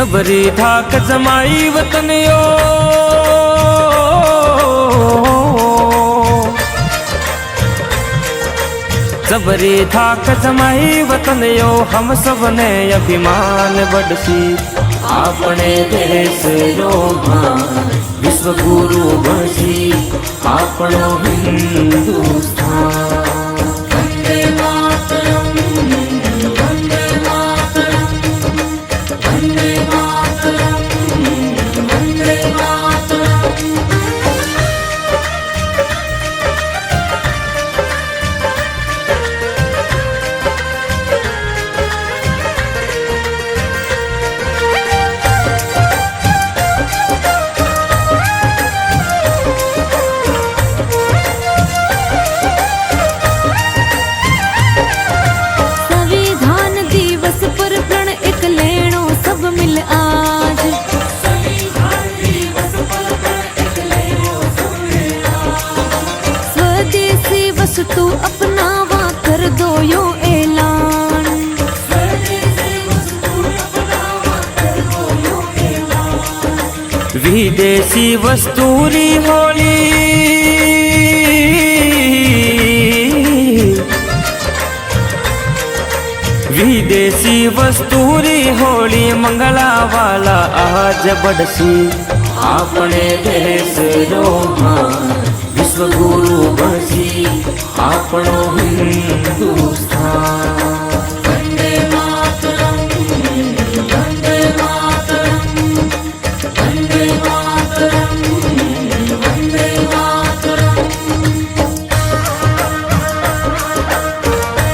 जबरी धाक जमाई वतनियो जबरी धाक जमाई वतनियो हम सबने अभिमान बढ़सी आपने देश रो विश्व गुरु बसी आपनो हिंदुस्तान। वंदे मातरम वंदे मातरम वंदे मातरम वंदे मातरम। तू अपनावा कर दो यो ऐलान। विदेशी वस्तुरी होली विदेशी वस्तुरी होली मंगला वाला आज बढ़सी आपने देश रो विश्व गुरु बसी आपनो हिंदुस्तान।